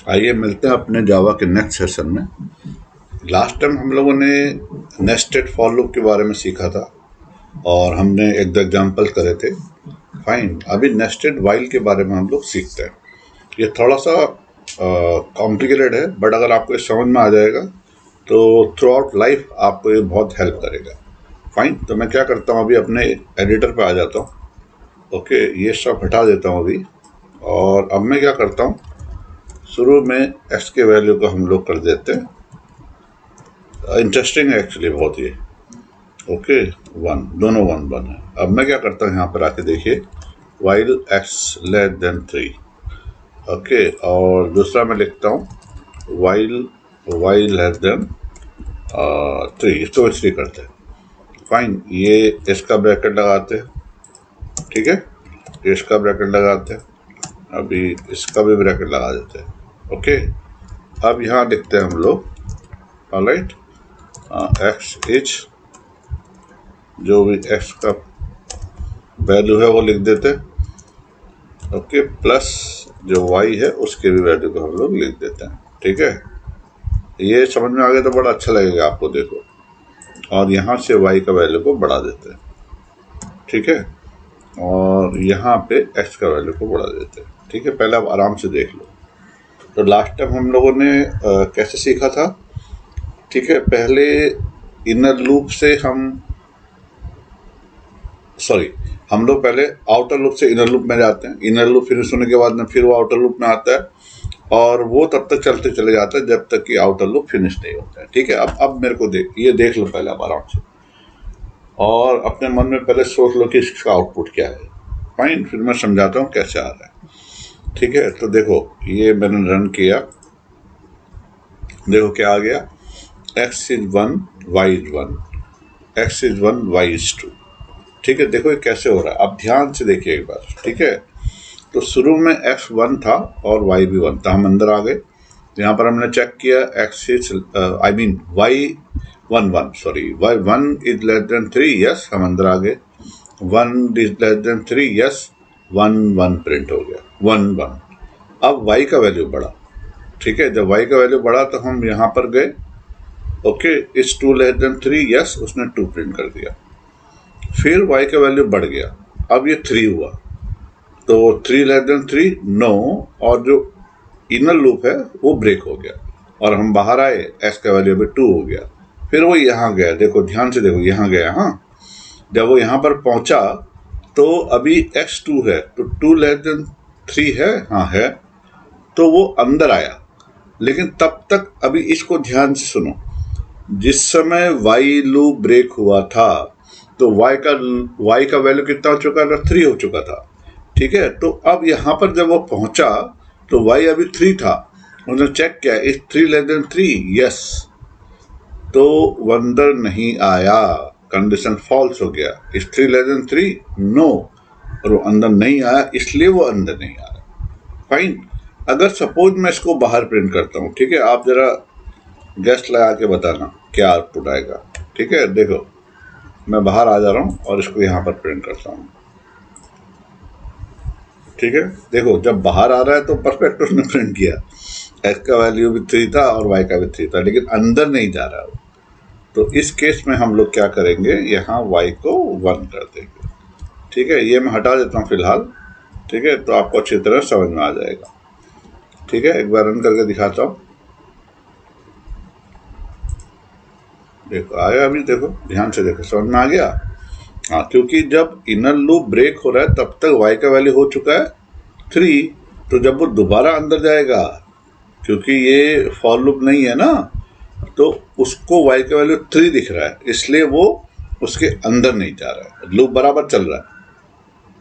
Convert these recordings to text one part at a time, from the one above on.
आइए मिलते हैं अपने जावा के नेक्स्ट सेशन में। लास्ट टाइम हम लोगों ने नेस्टेड फॉर लूप के बारे में सीखा था और हमने एक दो एग्जाम्पल करे थे। फाइन, अभी नेस्टेड वाइल के बारे में हम लोग सीखते हैं। ये थोड़ा सा कॉम्प्लिकेटेड है, बट अगर आपको ये समझ में आ जाएगा तो थ्रू आउट लाइफ आपको ये बहुत हेल्प करेगा। फाइन, तो मैं क्या करता हूँ, अभी अपने एडिटर पे आ जाता हूँ। ओके, ये सब हटा देता हूँ अभी। और अब मैं क्या करता हूँ, शुरू में एक्स के वैल्यू को हम लोग कर देते हैं। इंटरेस्टिंग है एक्चुअली बहुत ये। ओके, 1, दोनों 1 1 है। अब मैं क्या करता हूँ, यहाँ पर आके देखिए, while x less than 3। Okay, और दूसरा मैं लिखता हूँ वाइल वाई लेस देन 3। इसको 3 करते हैं। फाइन, ये इसका ब्रैकेट लगाते हैं, ठीक है, इसका ब्रैकेट लगाते हैं, अभी इसका भी ब्रैकेट लगा देते हैं। ओके, अब यहाँ लिखते हैं हम लोग, ऑलराइट, एक्स इज, जो भी एक्स का वैल्यू है वो लिख देते हैं। ओके, प्लस जो वाई है उसके भी वैल्यू को हम लोग लिख देते हैं। ठीक है, ये समझ में आ गया तो बड़ा अच्छा लगेगा आपको। देखो, और यहाँ से वाई का वैल्यू को बढ़ा देते हैं, ठीक है, और यहाँ पे एक्स का वैल्यू को बढ़ा देते हैं। ठीक है, पहले आप आराम से देख लो। तो लास्ट टाइम हम लोगों ने कैसे सीखा था, ठीक है, पहले इनर लूप से हम लोग पहले आउटर लूप से इनर लूप में जाते हैं। इनर लूप फिनिश होने के बाद में फिर वो आउटर लूप में आता है, और वो तब तक चलते चले जाता है जब तक कि आउटर लूप फिनिश नहीं होता है। ठीक है, अब मेरे को देख लो पहले आप आराम से, और अपने मन में पहले सोच लो कि इसका आउटपुट क्या है। फाइन, फिर मैं समझाता हूँ कैसे आ रहा है। ठीक है, तो देखो, ये मैंने रन किया, देखो क्या आ गया, x is 1 y is 1, x is 1 y is 2। ठीक है, देखो ये कैसे हो रहा है, आप ध्यान से देखिए एक बार। ठीक है, तो शुरू में x 1 था और y भी 1 था, हम अंदर आ गए। यहाँ पर हमने चेक किया x is y 1 1, sorry, y 1 is less then 3, yes, हम अंदर आ गए। 1 is less then 3, yes, 1 1 print हो गया, 1 1। अब y का वैल्यू बढ़ा। ठीक है, जब y का वैल्यू बढ़ा तो हम यहाँ पर गए। Okay, is 2 less then 3, yes, उसने 2 प्रिंट कर दिया। फिर y का वैल्यू बढ़ गया, अब ये 3 हुआ, तो 3 लेस देन 3, नो, और जो इनर लूप है वो ब्रेक हो गया और हम बाहर आए, x का वैल्यू अभी 2 हो गया। फिर वो यहाँ गया, देखो ध्यान से देखो, यहाँ गया। हाँ, जब वो यहाँ पर पहुंचा तो अभी x 2 है, तो 2 लेस देन 3 है, हाँ है, तो वो अंदर आया। लेकिन तब तक अभी इसको ध्यान से सुनो, जिस समय वाई लूप ब्रेक हुआ था तो y का वैल्यू कितना हो चुका था, 3 हो चुका था। ठीक है, तो अब यहाँ पर जब वो पहुंचा तो y अभी 3 था, उसने चेक किया, इज 3 लेस देन 3, यस, तो वो अंदर नहीं आया, कंडीशन फॉल्स हो गया। इज 3 लेस देन 3, नो, और वो अंदर नहीं आया, इसलिए वो अंदर नहीं आ रहा। फाइन, अगर सपोज मैं इसको बाहर प्रिंट करता हूँ, ठीक है, आप जरा गेस्ट लगा के बताना क्या आउटपुट आएगा। ठीक है, देखो मैं बाहर आ जा रहा हूँ और इसको यहाँ पर प्रिंट करता हूँ। ठीक है, देखो जब बाहर आ रहा है तो परफेक्ट उसने प्रिंट किया, x का वैल्यू भी 3 था और y का भी 3 था, लेकिन अंदर नहीं जा रहा वो। तो इस केस में हम लोग क्या करेंगे, यहाँ y को 1 कर देंगे। ठीक है, ये मैं हटा देता हूँ फिलहाल। ठीक है, तो आपको अच्छी तरह समझ में आ जाएगा। ठीक है, एक बार रन करके दिखाता हूँ, देखो आया अभी, देखो ध्यान से देखो, समझ में आ गया। हाँ, क्योंकि जब इनर लूप ब्रेक हो रहा है तब तक y का वैल्यू हो चुका है 3, तो जब वो दोबारा अंदर जाएगा, क्योंकि ये फॉर लूप नहीं है ना, तो उसको y का वैल्यू 3 दिख रहा है, इसलिए वो उसके अंदर नहीं जा रहा है, लूप बराबर चल रहा है।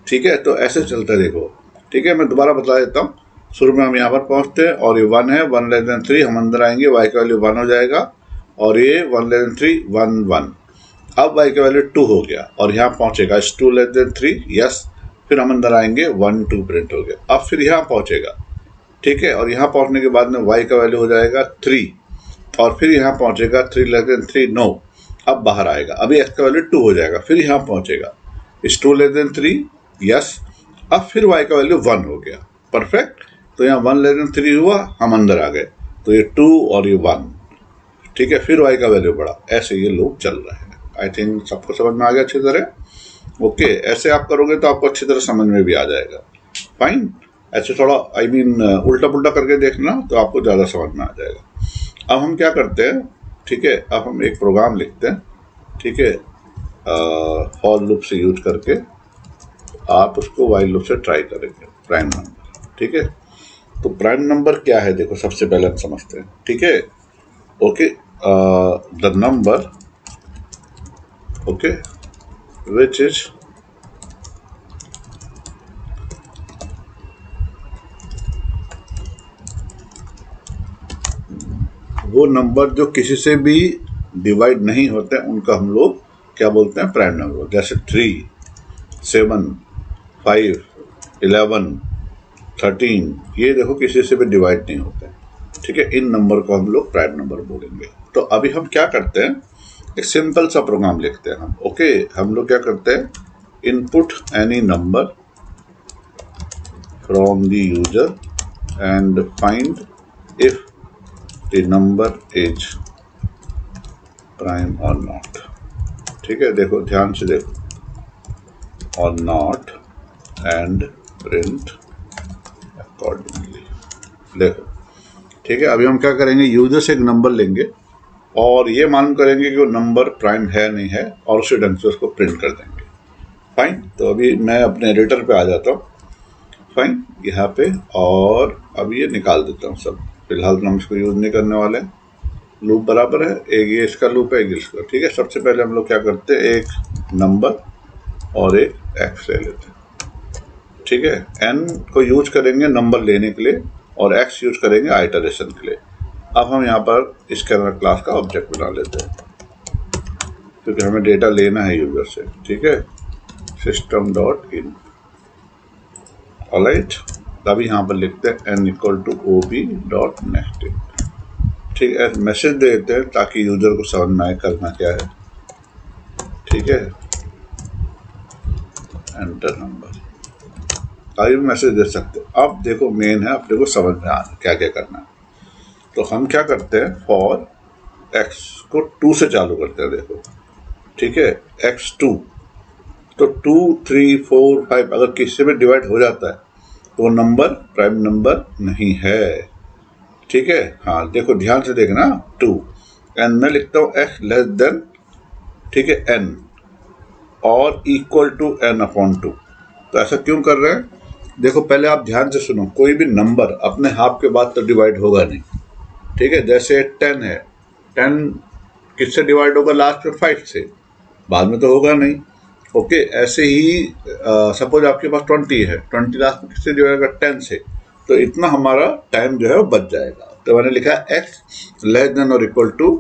ठीक है, तो ऐसे चलता है, देखो। ठीक है, मैं दोबारा बता देता हूँ। शुरू में हम यहाँ पर पहुँचते हैं और ये 1 है, 1 लेस देन 3, हम अंदर आएंगे, y का वैल्यू 1 हो जाएगा, और ये 1 लेस देन 3, 1 1। अब y का वैल्यू 2 हो गया और यहाँ पहुँचेगा, 2 लेस देन 3, यस, फिर हम अंदर आएंगे, 1 2 प्रिंट हो गया। अब फिर यहाँ पहुँचेगा, ठीक है, और यहाँ पहुँचने के बाद में y का वैल्यू हो जाएगा 3, और फिर यहाँ पहुँचेगा 3 लेस देन 3, नो, अब बाहर आएगा, अभी x का वैल्यू 2 हो जाएगा, फिर यहाँ पहुँचेगा, 2 लेस देन 3, यस, अब फिर y का वैल्यू 1 हो गया, परफेक्ट। तो यहाँ 1<3 हुआ, हम अंदर आ गए, तो ये 2 और ये 1, ठीक है, फिर y का वैल्यू बढ़ा, ऐसे ये लूप चल रहा है। आई थिंक सबको समझ में आ गया अच्छी तरह। ओके, ऐसे आप करोगे तो आपको अच्छी तरह समझ में भी आ जाएगा। फाइन, ऐसे थोड़ा उल्टा पुल्टा करके देखना तो आपको ज़्यादा समझ में आ जाएगा। अब हम क्या करते हैं, ठीक है, अब हम एक प्रोग्राम लिखते हैं, ठीक है, फॉर लूप से यूज करके आप उसको वाइल लूप से ट्राई करेंगे। प्राइम नंबर, ठीक है, तो प्राइम नंबर क्या है देखो, सबसे पहले हम समझते हैं, ठीक है। Okay, the number, okay, which is वो नंबर जो किसी से भी डिवाइड नहीं होते, उनका हम लोग क्या बोलते हैं, प्राइम नंबर। जैसे 3, 7, 5, 11, 13, ये देखो किसी से भी डिवाइड नहीं होते, ठीक है, इन नंबर को हम लोग प्राइम नंबर बोलेंगे। तो अभी हम क्या करते हैं, एक सिंपल सा प्रोग्राम लिखते हैं हम। ओके, हम लोग क्या करते हैं, input any number from the user and find if the number is prime और नॉट, ठीक है, देखो ध्यान से देखो, और नॉट एंड प्रिंट अकॉर्डिंगली, देखो, ठीक है। अभी हम क्या करेंगे, यूजर से एक नंबर लेंगे और ये मालूम करेंगे कि वो नंबर प्राइम है नहीं है, और उसी ढंग से उसको प्रिंट कर देंगे। फाइन, तो अभी मैं अपने एडिटर पे आ जाता हूँ। फाइन, यहाँ पे, और अब ये निकाल देता हूँ सब, फिलहाल तो हम इसको यूज नहीं करने वाले। लूप बराबर है, एक ये इसका लूप है, एक इसका, ठीक है। सबसे पहले हम लोग क्या करते हैं, एक नंबर और एक एक्स ले लेते हैं, ठीक है। एन को यूज करेंगे नंबर लेने के लिए और एक्स यूज करेंगे आइटरेशन के लिए। अब हम यहाँ पर स्कैनर क्लास का ऑब्जेक्ट बना लेते हैं, क्योंकि हमें डेटा लेना है यूजर से, ठीक है। सिस्टम डॉट इन, ऑलराइट, तभी यहाँ पर लिखते हैं n equal to OB dot next, ठीक है। मैसेज दे देते हैं ताकि यूजर को समझ में आए करना क्या है, ठीक है। एंटर नंबर, अभी मैसेज दे सकते हो। अब देखो मेन है, अपने को समझ में आ क्या क्या करना है। तो हम क्या करते हैं, फॉर x को 2 से चालू करते हैं, देखो, ठीक है, x2, तो 2, 3, 4, 5 अगर किसी में डिवाइड हो जाता है तो वो नंबर प्राइम नंबर नहीं है, ठीक है। हाँ, देखो ध्यान से देखना, 2 एंड मैं लिखता हूँ x लेस देन, ठीक है, n और इक्वल टू n/2। तो ऐसा क्यों कर रहे हैं, देखो पहले आप ध्यान से सुनो, कोई भी नंबर अपने हाफ के बाद तो डिवाइड होगा नहीं, ठीक है। जैसे 10 है, 10 किससे डिवाइड होगा, लास्ट में 5 से, बाद में तो होगा नहीं। ओके, ऐसे ही सपोज आपके पास 20 है, 20 लास्ट में किससे डिवाइड होगा, 10 से, तो इतना हमारा टाइम जो है वो बच जाएगा। तो मैंने लिखा है x लेस देन और इक्वल टू,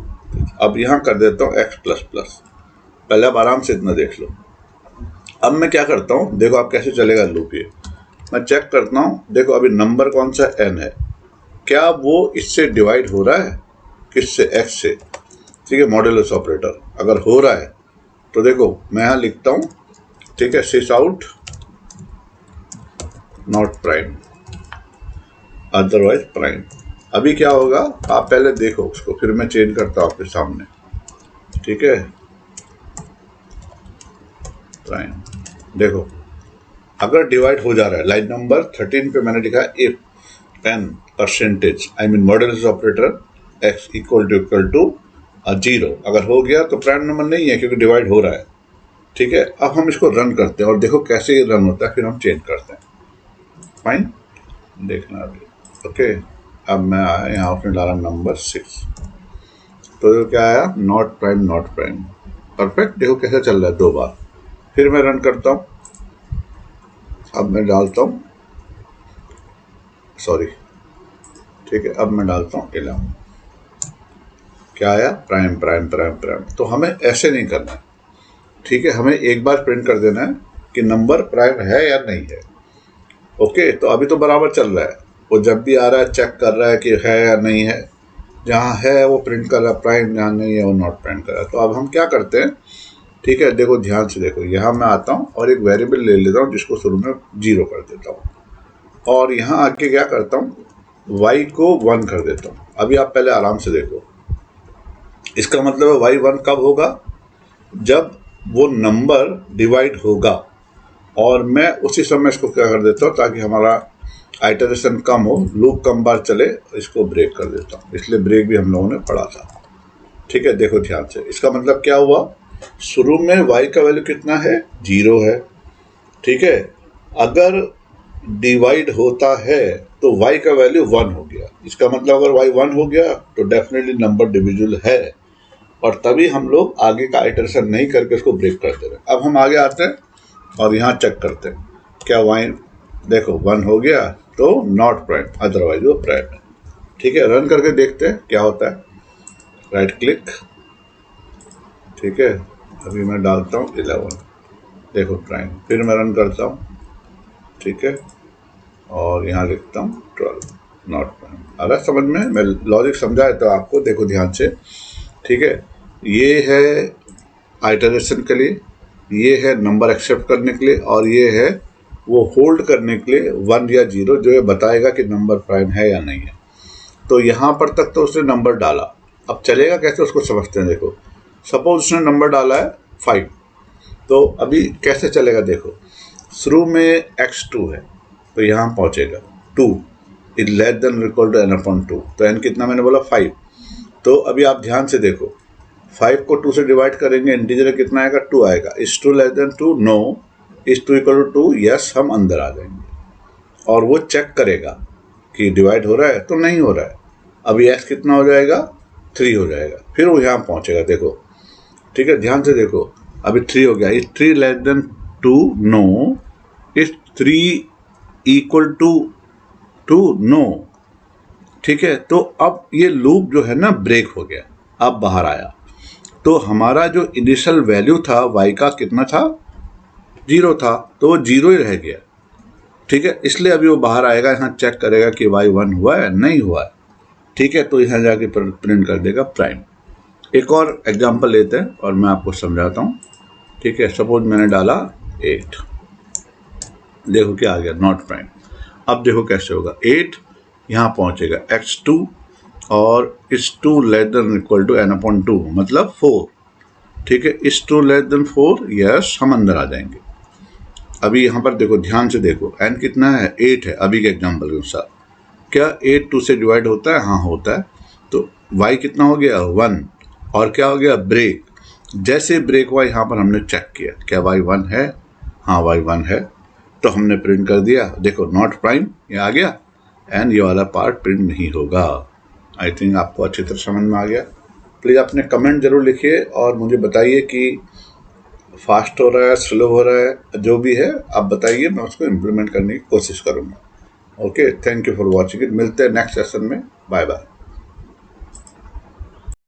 अब यहाँ कर देता हूँ x प्लस प्लस, पहले आप आराम से इतना देख लो। अब मैं क्या करता हूँ, देखो आप कैसे चलेगा लूप, ये मैं चेक करता हूँ, देखो अभी नंबर कौन सा n है, क्या वो इससे डिवाइड हो रहा है, किससे, x से, ठीक है, मॉड्यूलस ऑपरेटर अगर हो रहा है तो देखो मैं यहाँ लिखता हूँ, ठीक है, सिस आउट नॉट प्राइम अदरवाइज प्राइम। अभी क्या होगा, आप पहले देखो उसको, फिर मैं चेंज करता हूँ आपके सामने, ठीक है, प्राइम। देखो अगर डिवाइड हो जा रहा है, लाइन नंबर 13 पे मैंने लिखा if 10% I mean modulus operator x equal to 0 अगर हो गया तो प्राइम नंबर नहीं है, क्योंकि डिवाइड हो रहा है, ठीक है। अब हम इसको रन करते हैं और देखो कैसे ये रन होता है, फिर हम चेंज करते हैं। फाइन, देखना अभी, ओके। अब मैं आया यहाँ उसने डाला नंबर 6, तो क्या आया, नॉट प्राइम, परफेक्ट। देखो कैसे चल रहा है 2 बार, फिर मैं रन करता हूँ, अब मैं डालता हूँ, सॉरी, ठीक है, अब मैं डालता हूँ 11, क्या आया, प्राइम। तो हमें ऐसे नहीं करना है, ठीक है, हमें एक बार प्रिंट कर देना है कि नंबर प्राइम है या नहीं है। ओके, तो अभी तो बराबर चल रहा है, वो जब भी आ रहा है चेक कर रहा है कि है या नहीं है, जहाँ है वो प्रिंट कर रहा है प्राइम, जहाँ नहीं है वो नॉट प्रिंट कर रहा है। तो अब हम क्या करते हैं, ठीक है, देखो ध्यान से देखो, यहाँ मैं आता हूँ और एक वेरिएबल ले लेता हूँ जिसको शुरू में 0 कर देता हूँ, और यहाँ आके क्या करता हूँ, y को 1 कर देता हूँ। अभी आप पहले आराम से देखो, इसका मतलब है y 1 कब होगा, जब वो नंबर डिवाइड होगा, और मैं उसी समय इसको क्या कर देता हूँ ताकि हमारा आइटरेशन कम हो, लूप कम बार चले, इसको ब्रेक कर देता हूँ। इसलिए ब्रेक भी हम लोगों ने पढ़ा था। ठीक है, देखो ध्यान से, इसका मतलब क्या हुआ, शुरू में y का वैल्यू कितना है, 0 है। ठीक है, अगर डिवाइड होता है तो y का वैल्यू 1 हो गया। इसका मतलब अगर y 1 हो गया तो डेफिनेटली नंबर डिविजिबल है, और तभी हम लोग आगे का आइटरेशन नहीं करके उसको ब्रेक कर दे रहे। अब हम आगे आते हैं और यहाँ चेक करते हैं, क्या y देखो 1 हो गया तो नॉट प्राइम, अदरवाइज वो प्राइम है। ठीक है, रन करके देखते हैं क्या होता है। राइट क्लिक, ठीक है, अभी मैं डालता हूँ 11, देखो प्राइम, फिर मैं रन करता हूँ। ठीक है, और यहाँ लिखता हूँ 12, नॉट प्राइम। अगर समझ में, मैं लॉजिक समझाया तो आपको, देखो ध्यान से। ठीक है, ये है आइटरेशन के लिए, ये है नंबर एक्सेप्ट करने के लिए, और ये है वो होल्ड करने के लिए 1 या 0, जो ये बताएगा कि नंबर प्राइम है या नहीं है। तो यहाँ पर तक तो उसने नंबर डाला, अब चलेगा कैसे उसको समझते हैं। देखो सपोज उसने नंबर डाला है 5, तो अभी कैसे चलेगा देखो, शुरू में x2 है तो यहाँ पहुँचेगा 2 is less than equal to n/2, तो n कितना मैंने बोला 5। तो अभी आप ध्यान से देखो, 5 को 2 से डिवाइड करेंगे, इंटीजर कितना आएगा, 2 आएगा। Is 2 less than 2, no. Is 2 equal to 2, yes, हम अंदर आ जाएंगे, और वो चेक करेगा कि डिवाइड हो रहा है तो नहीं हो रहा है। अभी x कितना हो जाएगा, 3 हो जाएगा, फिर वो यहाँ पहुँचेगा, देखो। ठीक है, ध्यान से देखो, अभी 3 हो गया। Is 3 less than 2, no. Is 3 equal to 2, no. ठीक है, तो अब ये लूप जो है ना ब्रेक हो गया, अब बाहर आया। तो हमारा जो इनिशियल वैल्यू था y का कितना था, 0 था, तो वो 0 ही रह गया। ठीक है, इसलिए अभी वो बाहर आएगा, यहाँ चेक करेगा कि y 1 हुआ है नहीं हुआ है। ठीक है, तो यहाँ जाके प्रिंट कर देगा प्राइम। एक और एग्जांपल लेते हैं और मैं आपको समझाता हूँ। ठीक है, सपोज मैंने डाला 8, देखो क्या आ गया, नॉट प्राइम। अब देखो कैसे होगा, 8 यहाँ पहुँचेगा, x2 और इस 2 less than equal to n/2, मतलब 4। ठीक है, इस 2 लेस देन 4, यस, हम अंदर आ जाएंगे। अभी यहाँ पर देखो, ध्यान से देखो, n कितना है, 8 है अभी के एग्जाम्पल के अनुसार। क्या 8 2 से डिवाइड होता है, हाँ होता है। तो y कितना हो गया, 1, और क्या हो गया, ब्रेक। जैसे ब्रेक हुआ यहाँ पर हमने चेक किया, क्या y 1 है, हाँ y 1 है, तो हमने प्रिंट कर दिया। देखो नॉट प्राइम ये आ गया, एंड ये वाला पार्ट प्रिंट नहीं होगा। आई थिंक आपको अच्छी तरह समझ में आ गया। प्लीज़ अपने कमेंट जरूर लिखिए और मुझे बताइए कि फास्ट हो रहा है, स्लो हो रहा है, जो भी है आप बताइए, मैं उसको इम्प्लीमेंट करने की कोशिश करूँगा। Okay, thank you for watching it. मिलते हैं नेक्स्ट सेशन में, बाय बाय।